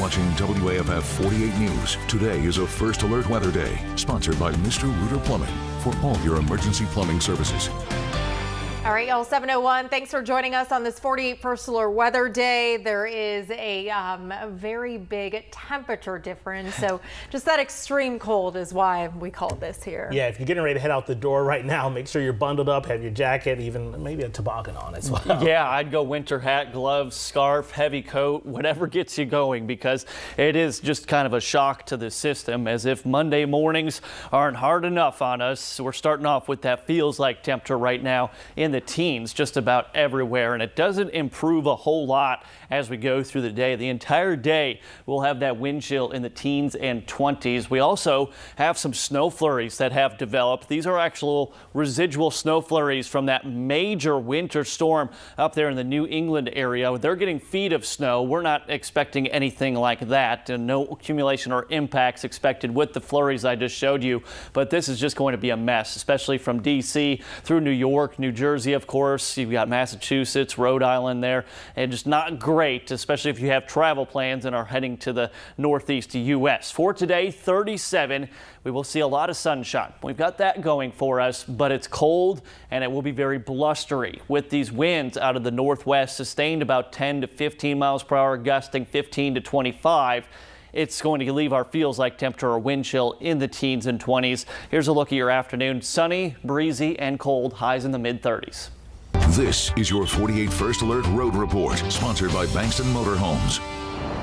watching WAFF 48 News. Today is a First Alert Weather Day, sponsored by Mr. Rooter Plumbing for all your emergency plumbing services. All right, y'all, 7:01. Thanks for joining us on this 48 First Alert Weather Day. There is a very big temperature difference. So just that extreme cold is why we call this here. Yeah, if you're getting ready to head out the door right now, make sure you're bundled up, have your jacket, even maybe a toboggan on as well. Yeah, I'd go winter hat, gloves, scarf, heavy coat, whatever gets you going, because it is just kind of a shock to the system, as if Monday mornings aren't hard enough on us. We're starting off with that feels like temperature right now in the teens just about everywhere, and it doesn't improve a whole lot as we go through the day. The entire day we'll have that wind chill in the teens and 20s. We also have some snow flurries that have developed. These are actual residual snow flurries from that major winter storm up there in the New England area. They're getting feet of snow. We're not expecting anything like that, and no accumulation or impacts expected with the flurries I just showed you, but this is just going to be a mess, especially from DC through New York, New Jersey, of course. You've got Massachusetts, Rhode Island there, and just not great, especially if you have travel plans and are heading to the northeast U.S. For today, 37. We will see a lot of sunshine. We've got that going for us, but it's cold and it will be very blustery with these winds out of the northwest, sustained about 10 to 15 miles per hour, gusting 15 to 25. It's going to leave our feels like temperature or wind chill in the teens and 20s. Here's a look at your afternoon. Sunny, breezy, and cold. Highs in the mid-30s. This is your 48 First Alert Road Report, sponsored by Bankston Motorhomes.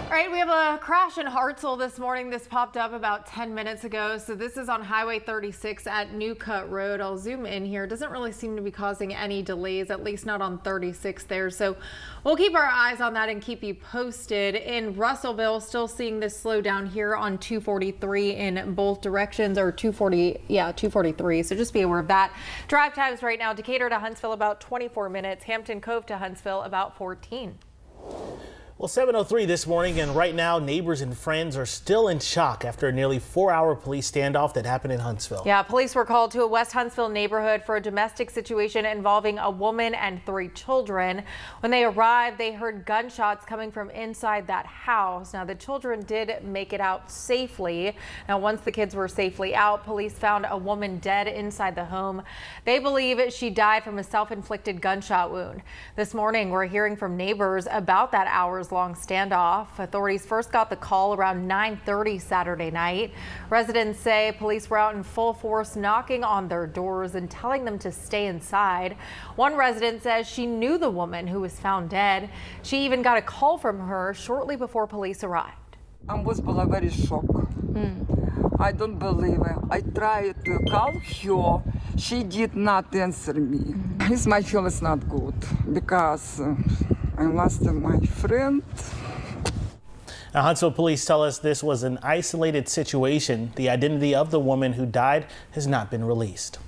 All right, we have a crash in Hartselle this morning. This popped up about 10 minutes ago. So this is on Highway 36 at New Cut Road. I'll zoom in here. It doesn't really seem to be causing any delays, at least not on 36 there. So we'll keep our eyes on that and keep you posted. In Russellville, still seeing this slow down here on 243 in both directions, or 243. So just be aware of that. Drive times right now, Decatur to Huntsville about 24 minutes, Hampton Cove to Huntsville about 14. Well, 7:03 this morning, and right now neighbors and friends are still in shock after a nearly 4-hour police standoff that happened in Huntsville. Yeah, police were called to a West Huntsville neighborhood for a domestic situation involving a woman and 3 children. When they arrived, they heard gunshots coming from inside that house. Now, the children did make it out safely. Now, once the kids were safely out, police found a woman dead inside the home. They believe she died from a self-inflicted gunshot wound. This morning, we're hearing from neighbors about that hours-long standoff. Authorities first got the call around 9:30 Saturday night. Residents say police were out in full force, knocking on their doors and telling them to stay inside. One resident says she knew the woman who was found dead. She even got a call from her shortly before police arrived. I was very shocked. I don't believe it. I tried to call her. She did not answer me. My feel is not good because I lost my friend. Now, Huntsville police tell us this was an isolated situation. The identity of the woman who died has not been released.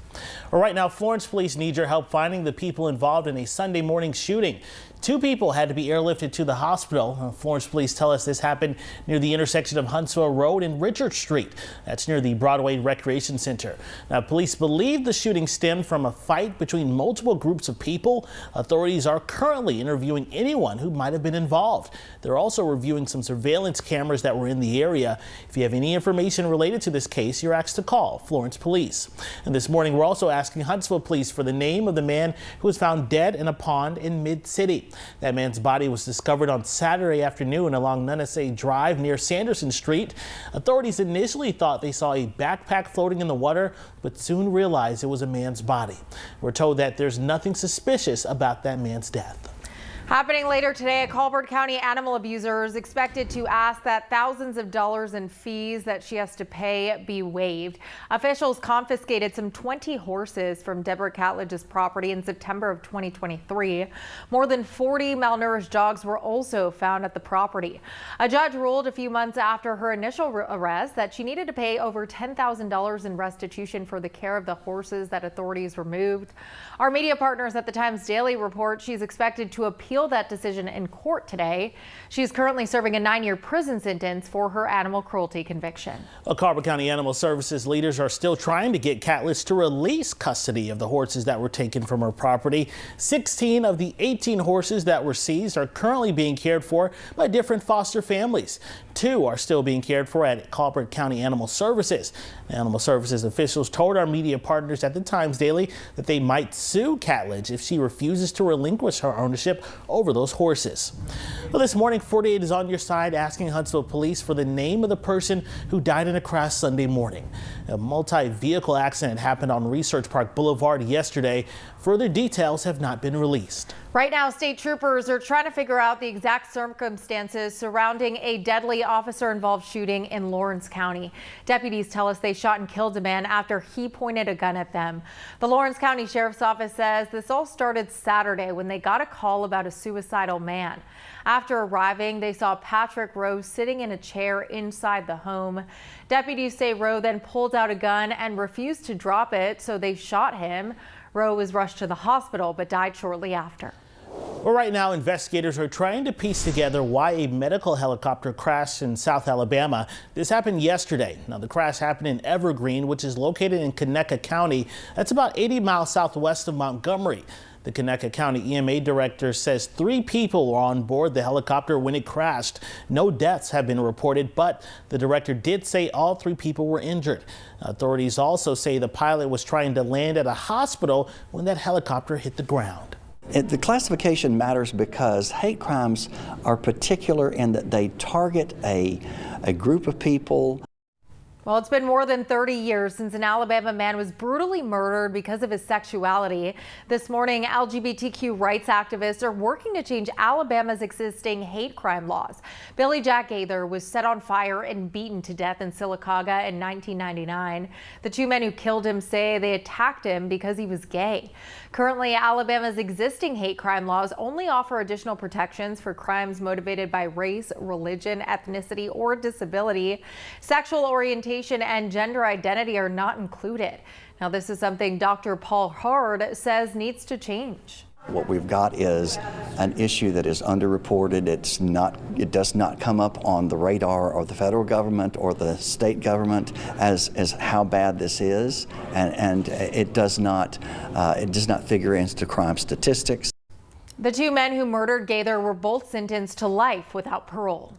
Well, right now, Florence police need your help finding the people involved in a Sunday morning shooting. 2 people had to be airlifted to the hospital. Florence police tell us this happened near the intersection of Huntsville Road and Richard Street. That's near the Broadway Recreation Center. Now, police believe the shooting stemmed from a fight between multiple groups of people. Authorities are currently interviewing anyone who might have been involved. They're also reviewing some surveillance cameras that were in the area. If you have any information related to this case, you're asked to call Florence police. And this morning, we're also asking Huntsville police for the name of the man who was found dead in a pond in Mid-City. That man's body was discovered on Saturday afternoon along Nunessay Drive near Sanderson Street. Authorities initially thought they saw a backpack floating in the water, but soon realized it was a man's body. We're told that there's nothing suspicious about that man's death. Happening later today, a Colbert County animal abuser is expected to ask that thousands of dollars in fees that she has to pay be waived. Officials confiscated some 20 horses from Deborah Catledge's property in September of 2023. More than 40 malnourished dogs were also found at the property. A judge ruled a few months after her initial arrest that she needed to pay over $10,000 in restitution for the care of the horses that authorities removed. Our media partners at the Times Daily report she's expected to appeal appeal that decision in court today. She's currently serving a 9-year prison sentence for her animal cruelty conviction. Well, Carver County Animal Services leaders are still trying to get Catlett to release custody of the horses that were taken from her property. 16 of the 18 horses that were seized are currently being cared for by different foster families. 2 are still being cared for at Carver County Animal Services. Animal Services officials told our media partners at the Times Daily that they might sue Catlett if she refuses to relinquish her ownership over those horses. Well, this morning, 48 is on your side asking Huntsville police for the name of the person who died in a crash Sunday morning. A multi-vehicle accident happened on Research Park Boulevard yesterday. Further details have not been released. Right now, state troopers are trying to figure out the exact circumstances surrounding a deadly officer-involved shooting in Lawrence County. Deputies tell us they shot and killed a man after he pointed a gun at them. The Lawrence County Sheriff's Office says this all started Saturday when they got a call about a suicidal man. After arriving, they saw Patrick Rowe sitting in a chair inside the home. Deputies say Rowe then pulled out a gun and refused to drop it, so they shot him. Rowe was rushed to the hospital but died shortly after. Well, right now, investigators are trying to piece together why a medical helicopter crashed in South Alabama. This happened yesterday. Now, the crash happened in Evergreen, which is located in Conecuh County. That's about 80 miles southwest of Montgomery. The Conecuh County EMA director says 3 people were on board the helicopter when it crashed. No deaths have been reported, but the director did say all 3 people were injured. Authorities also say the pilot was trying to land at a hospital when that helicopter hit the ground. The classification matters because hate crimes are particular in that they target a group of people. Well, it's been more than 30 years since an Alabama man was brutally murdered because of his sexuality. This morning, LGBTQ rights activists are working to change Alabama's existing hate crime laws. Billy Jack Gaither was set on fire and beaten to death in Sylacauga in 1999. The 2 men who killed him say they attacked him because he was gay. Currently, Alabama's existing hate crime laws only offer additional protections for crimes motivated by race, religion, ethnicity, or disability. Sexual orientation and gender identity are not included. Now, this is something Dr. Paul Hard says needs to change. What we've got is an issue that is underreported. It does not come up on the radar of the federal government or the state government as how bad this is, and it does not figure into crime statistics. The 2 men who murdered Gaither were both sentenced to life without parole.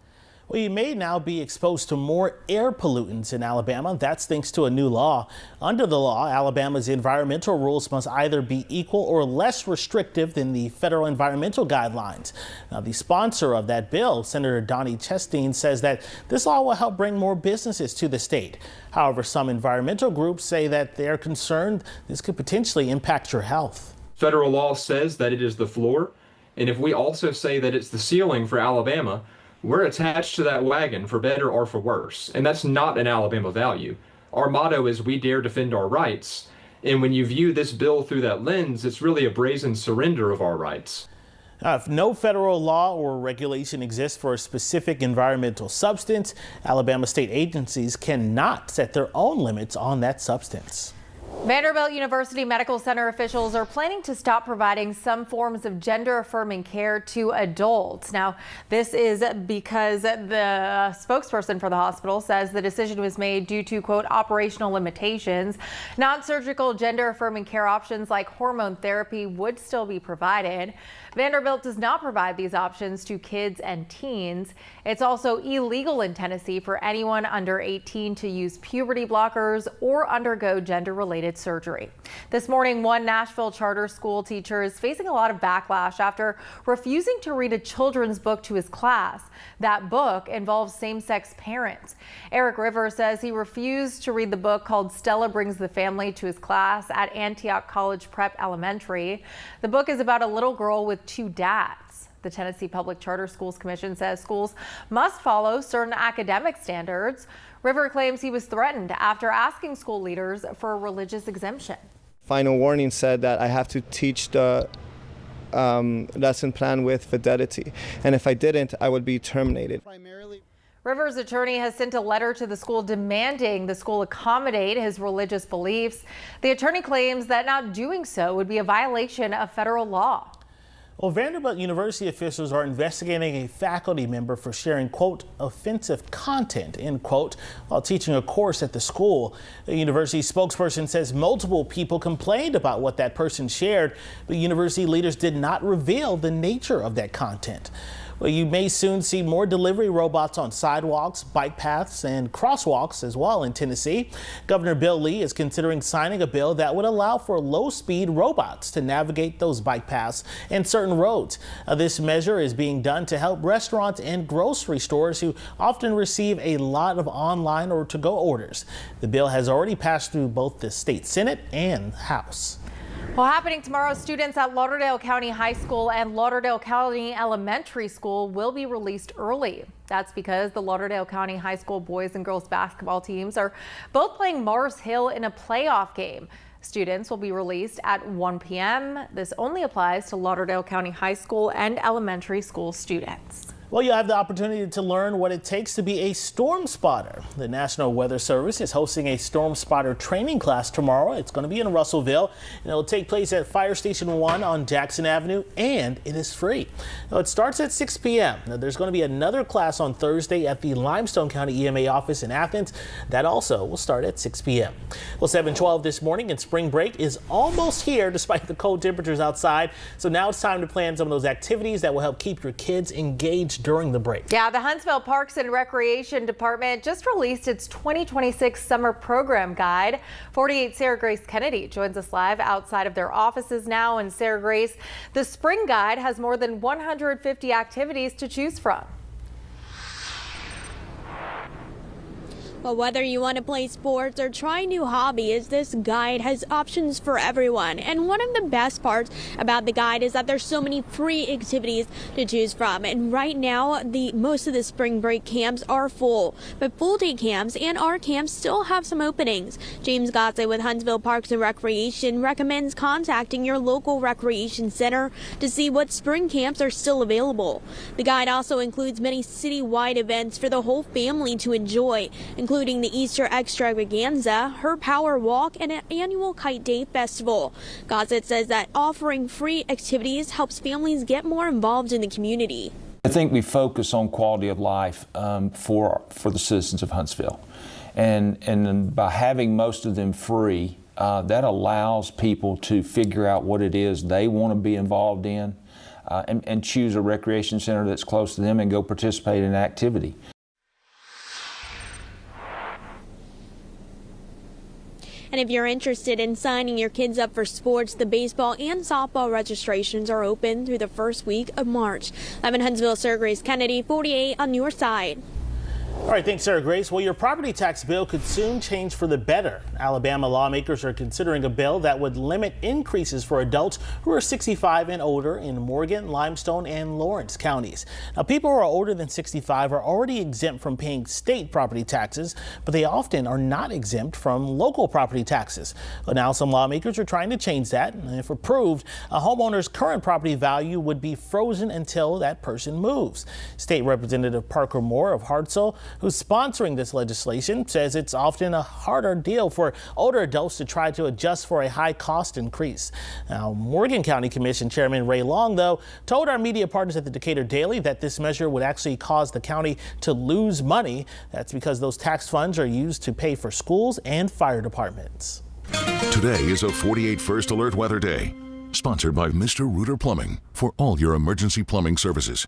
Well, you may now be exposed to more air pollutants in Alabama. That's thanks to a new law. Under the law, Alabama's environmental rules must either be equal or less restrictive than the federal environmental guidelines. Now, the sponsor of that bill, Senator Donnie Chastain, says that this law will help bring more businesses to the state. However, some environmental groups say that they're concerned this could potentially impact your health. Federal law says that it is the floor, and if we also say that it's the ceiling for Alabama, we're attached to that wagon for better or for worse, and that's not an Alabama value. Our motto is we dare defend our rights, and when you view this bill through that lens, it's really a brazen surrender of our rights. If no federal law or regulation exists for a specific environmental substance, Alabama state agencies cannot set their own limits on that substance. Vanderbilt University Medical Center officials are planning to stop providing some forms of gender-affirming care to adults. Now, this is because the spokesperson for the hospital says the decision was made due to, quote, operational limitations. Non-surgical gender-affirming care options like hormone therapy would still be provided. Vanderbilt does not provide these options to kids and teens. It's also illegal in Tennessee for anyone under 18 to use puberty blockers or undergo gender-related surgery. This morning, one Nashville charter school teacher is facing a lot of backlash after refusing to read a children's book to his class. That book involves same-sex parents. Eric Rivers says he refused to read the book called Stella Brings the Family to his class at Antioch College Prep Elementary. The book is about a little girl with 2 dads. The Tennessee Public Charter Schools Commission says schools must follow certain academic standards. River claims he was threatened after asking school leaders for a religious exemption. Final warning said that I have to teach the lesson plan with fidelity, and if I didn't, I would be terminated. Rivers' attorney has sent a letter to the school demanding the school accommodate his religious beliefs. The attorney claims that not doing so would be a violation of federal law. Well, Vanderbilt University officials are investigating a faculty member for sharing, quote, offensive content, end quote, while teaching a course at the school. The university spokesperson says multiple people complained about what that person shared, but university leaders did not reveal the nature of that content. Well, you may soon see more delivery robots on sidewalks, bike paths, and crosswalks as well in Tennessee. Governor Bill Lee is considering signing a bill that would allow for low-speed robots to navigate those bike paths and certain roads. This measure is being done to help restaurants and grocery stores who often receive a lot of online or to-go orders. The bill has already passed through both the state Senate and House. Well, happening tomorrow, students at Lauderdale County High School and Lauderdale County Elementary School will be released early. That's because the Lauderdale County High School boys and girls basketball teams are both playing Mars Hill in a playoff game. Students will be released at 1 p.m. This only applies to Lauderdale County High School and elementary school students. Well, you'll have the opportunity to learn what it takes to be a storm spotter. The National Weather Service is hosting a storm spotter training class tomorrow. It's going to be in Russellville, and it'll take place at Fire Station 1 on Jackson Avenue, and it is free. Now, it starts at 6 p.m. Now, there's going to be another class on Thursday at the Limestone County EMA office in Athens. That also will start at 6 p.m. Well, 7:12 this morning, and spring break is almost here despite the cold temperatures outside. So now it's time to plan some of those activities that will help keep your kids engaged during the break. Yeah, the Huntsville Parks and Recreation Department just released its 2026 summer program guide. 48 Sarah Grace Kennedy joins us live outside of their offices now. And Sarah Grace, the spring guide has more than 150 activities to choose from. But whether you want to play sports or try new hobbies, this guide has options for everyone. And one of the best parts about the guide is that there's so many free activities to choose from. And right now, most of the spring break camps are full, but full-day camps and our camps still have some openings. James Gotze with Huntsville Parks and Recreation recommends contacting your local recreation center to see what spring camps are still available. The guide also includes many citywide events for the whole family to enjoy, including the Easter Extravaganza, Her Power Walk, and an annual Kite Day Festival. Gossett says that offering free activities helps families get more involved in the community. I think we focus on quality of life for the citizens of Huntsville. And by having most of them free, that allows people to figure out what it is they want to be involved in and choose a recreation center that's close to them and go participate in an activity. And if you're interested in signing your kids up for sports, the baseball and softball registrations are open through the first week of March. I'm in Huntsville, Sarah Grace Kennedy, 48 on your side. All right, thanks, Sarah Grace. Well, your property tax bill could soon change for the better. Alabama lawmakers are considering a bill that would limit increases for adults who are 65 and older in Morgan, Limestone, and Lawrence counties. Now, people who are older than 65 are already exempt from paying state property taxes, but they often are not exempt from local property taxes. But now some lawmakers are trying to change that, and if approved, a homeowner's current property value would be frozen until that person moves. State Representative Parker Moore of Hartselle, who's sponsoring this legislation, says it's often a harder deal for older adults to try to adjust for a high cost increase. Now, Morgan County Commission Chairman Ray Long, though, told our media partners at the Decatur Daily that this measure would actually cause the county to lose money. That's because those tax funds are used to pay for schools and fire departments. Today is a 48 First Alert Weather Day, sponsored by Mr. Reuter Plumbing for all your emergency plumbing services.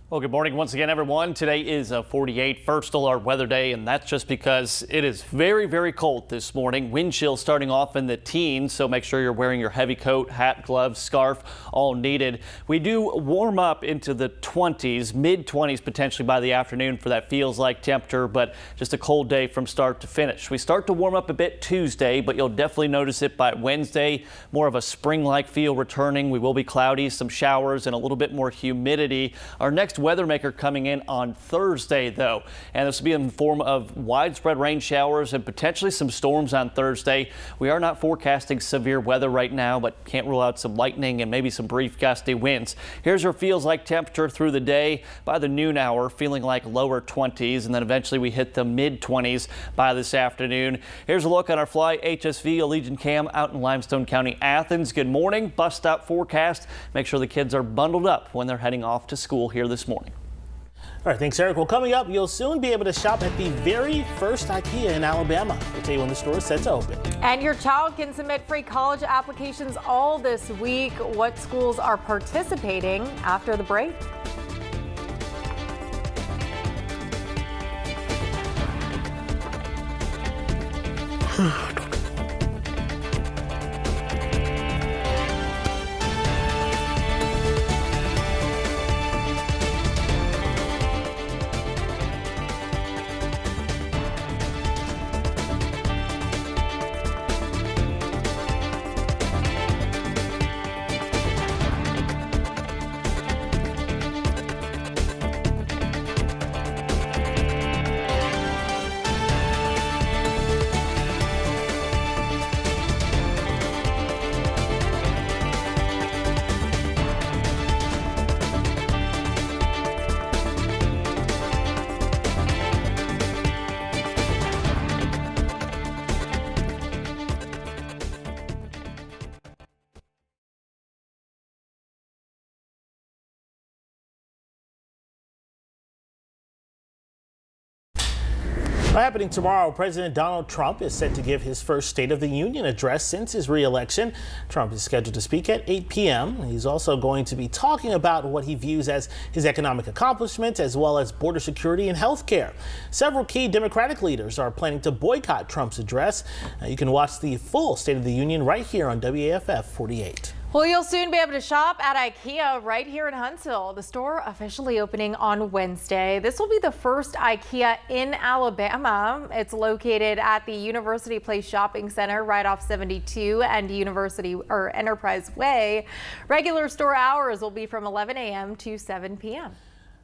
Well, good morning once again, everyone. Today is a 48 First Alert Weather Day, and that's just because it is very, very cold this morning. Wind chill starting off in the teens, so make sure you're wearing your heavy coat, hat, gloves, scarf, all needed. We do warm up into the 20s, mid-20s potentially by the afternoon for that feels-like temperature, but just a cold day from start to finish. We start to warm up a bit Tuesday, but you'll definitely notice it by Wednesday. More of a spring-like feel returning. We will be cloudy, some showers, and a little bit more humidity. Our next next weather maker coming in on Thursday, though. And this will be in the form of widespread rain showers and potentially some storms on Thursday. We are not forecasting severe weather right now, but can't rule out some lightning and maybe some brief gusty winds. Here's our feels like temperature through the day. By the noon hour, feeling like lower 20s, and then eventually we hit the mid 20s by this afternoon. Here's a look on our Fly HSV Allegiant Cam out in Limestone County, Athens. Good morning. Bus stop forecast. Make sure the kids are bundled up when they're heading off to school here this morning. All right, thanks, Eric. Well, coming up, you'll soon be able to shop at the very first IKEA in Alabama. We'll tell you when the store is set to open. And your child can submit free college applications all this week. What schools are participating after the break? Happening tomorrow, President Donald Trump is set to give his first State of the Union address since his re-election. Trump is scheduled to speak at 8 p.m. He's also going to be talking about what he views as his economic accomplishments, as well as border security and health care. Several key Democratic leaders are planning to boycott Trump's address. You can watch the full State of the Union right here on WAFF 48. Well, you'll soon be able to shop at IKEA right here in Huntsville. The store officially opening on Wednesday. This will be the first IKEA in Alabama. It's located at the University Place Shopping Center right off 72 and Enterprise Way. Regular store hours will be from 11 a.m. to 7 p.m.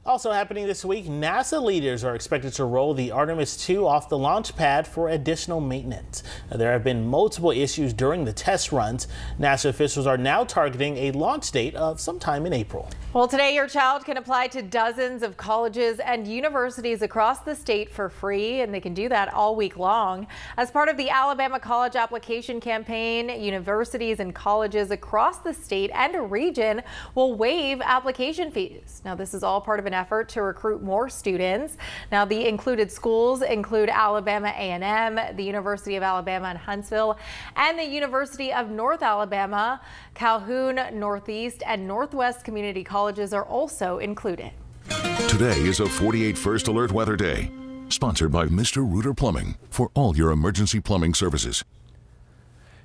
Also happening this week, NASA leaders are expected to roll the Artemis 2 off the launch pad for additional maintenance. There have been multiple issues during the test runs. NASA officials are now targeting a launch date of sometime in April. Well, today your child can apply to dozens of colleges and universities across the state for free, and they can do that all week long. As part of the Alabama College Application Campaign, universities and colleges across the state and region will waive application fees. Now, this is all part of an effort to recruit more students. Now, the included schools include Alabama A&M, the University of Alabama in Huntsville, and the University of North Alabama. Calhoun, Northeast, and Northwest community colleges are also included. Today is a 48 First Alert Weather Day, sponsored by Mr. Reuter Plumbing for all your emergency plumbing services.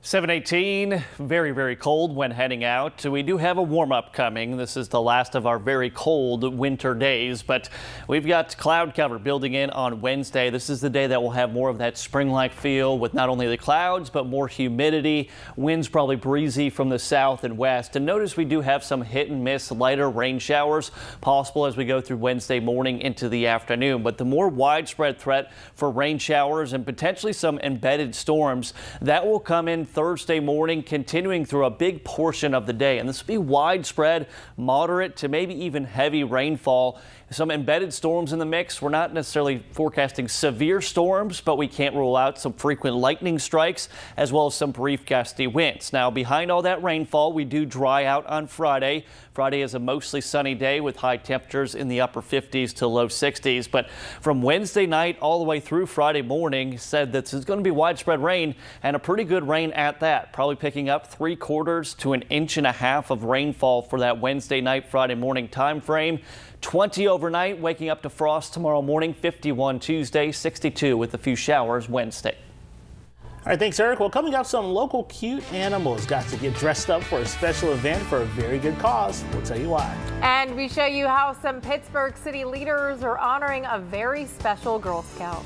7:18, very, very cold when heading out. We do have a warm-up coming. This is the last of our very cold winter days, but we've got cloud cover building in on Wednesday. This is the day that will have more of that spring-like feel with not only the clouds, but more humidity. Winds probably breezy from the south and west. And notice we do have some hit and miss lighter rain showers possible as we go through Wednesday morning into the afternoon. But the more widespread threat for rain showers and potentially some embedded storms, that will come in Thursday morning, continuing through a big portion of the day. And this will be widespread, moderate to maybe even heavy rainfall. Some embedded storms in the mix. We're not necessarily forecasting severe storms, but we can't rule out some frequent lightning strikes as well as some brief gusty winds. Now, behind all that rainfall, we do dry out on Friday. Friday is a mostly sunny day with high temperatures in the upper 50s to low 60s. But from Wednesday night all the way through Friday morning, said that it's going to be widespread rain and a pretty good rain at that. Probably picking up 3/4 to 1.5 inches of rainfall for that Wednesday night, Friday morning time frame. 20 overnight, waking up to frost tomorrow morning, 51 Tuesday, 62 with a few showers Wednesday. All right, thanks, Eric. Well, coming up, some local cute animals got to get dressed up for a special event for a very good cause. We'll tell you why. And we show you how some Pittsburgh city leaders are honoring a very special Girl Scout.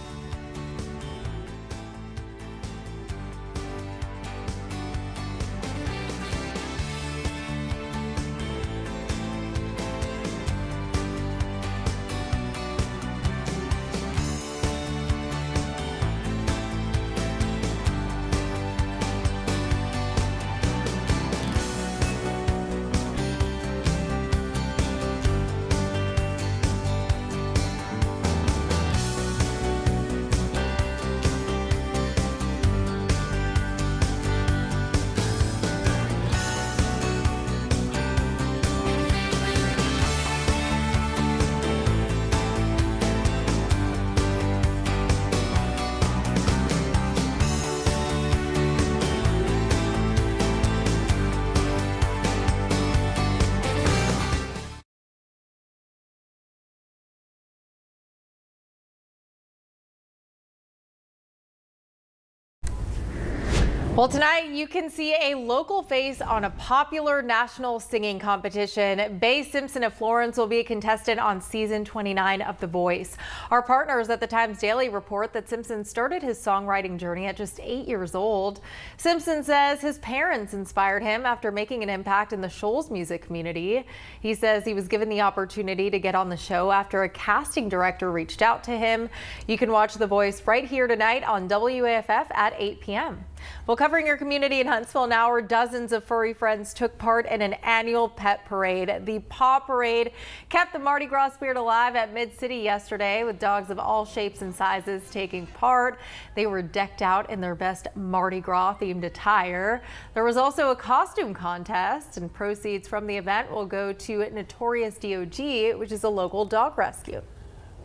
Well, tonight you can see a local face on a popular national singing competition. Bae Simpson of Florence will be a contestant on season 29 of The Voice. Our partners at the Times Daily report that Simpson started his songwriting journey at just 8 years old. Simpson says his parents inspired him after making an impact in the Shoals music community. He says he was given the opportunity to get on the show after a casting director reached out to him. You can watch The Voice right here tonight on WAFF at 8 p.m. Well, covering your community in Huntsville now, where dozens of furry friends took part in an annual pet parade. The Paw Parade kept the Mardi Gras spirit alive at Mid-City yesterday, with dogs of all shapes and sizes taking part. They were decked out in their best Mardi Gras themed attire. There was also a costume contest, and proceeds from the event will go to Notorious DOG, which is a local dog rescue.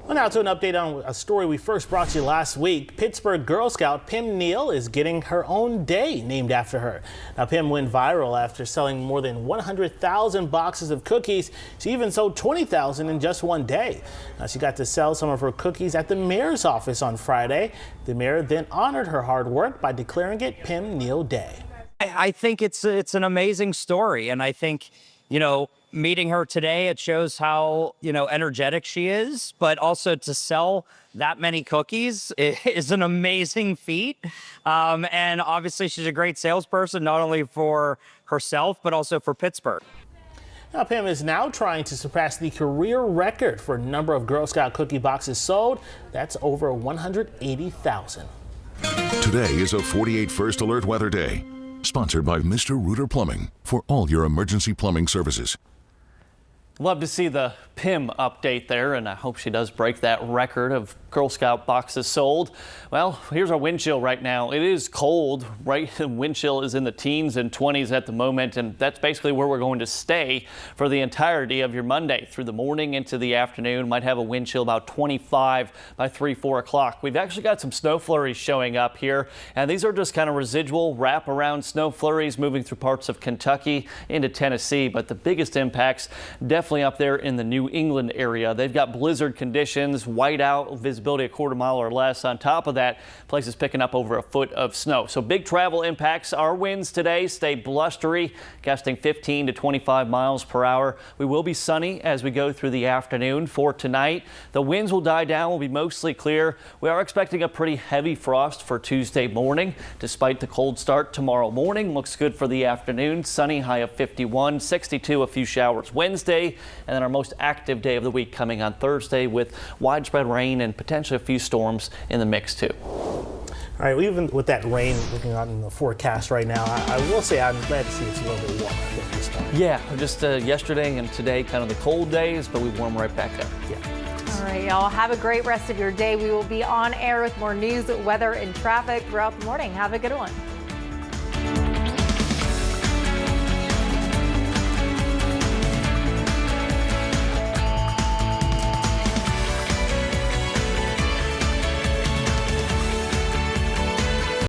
Well, now to an update on a story we first brought you last week. Pittsburgh Girl Scout Pim Neal is getting her own day named after her. Now, Pim went viral after selling more than 100,000 boxes of cookies. She even sold 20,000 in just one day. Now, she got to sell some of her cookies at the mayor's office on Friday. The mayor then honored her hard work by declaring it Pim Neal Day. I think it's an amazing story, and I think, meeting her today, it shows how, energetic she is, but also to sell that many cookies is an amazing feat. And obviously she's a great salesperson, not only for herself, but also for Pittsburgh. Now, Pam is now trying to surpass the career record for number of Girl Scout cookie boxes sold. That's over 180,000. Today is a 48 First Alert Weather Day. Sponsored by Mr. Rooter Plumbing for all your emergency plumbing services. Love to see the Pim update there, and I hope she does break that record of Girl Scout boxes sold. Well, here's our wind chill right now. It is cold, right? Wind chill is in the teens and 20s at the moment, and that's basically where we're going to stay for the entirety of your Monday through the morning into the afternoon. Might have a wind chill about 25 by 3-4 o'clock. We've actually got some snow flurries showing up here, and these are just kind of residual wrap-around snow flurries moving through parts of Kentucky into Tennessee, but the biggest impacts definitely up there in the New England area. They've got blizzard conditions, whiteout, visibility a quarter mile or less. On top of that, places picking up over a foot of snow. So big travel impacts. Our winds today stay blustery, gusting 15 to 25 miles per hour. We will be sunny as we go through the afternoon. For tonight, the winds will die down, will be mostly clear. We are expecting a pretty heavy frost for Tuesday morning. Despite the cold start tomorrow morning, looks good for the afternoon. Sunny, high of 51, 62, a few showers Wednesday, and then our most active day of the week coming on Thursday with widespread rain and potentially a few storms in the mix too. All right, even with that rain looking out in the forecast right now, I will say I'm glad to see it's a little bit warmer this morning. Yeah, just yesterday and today kind of the cold days, but we warm right back up. Yeah. All right, y'all, have a great rest of your day. We will be on air with more news, weather, and traffic throughout the morning. Have a good one.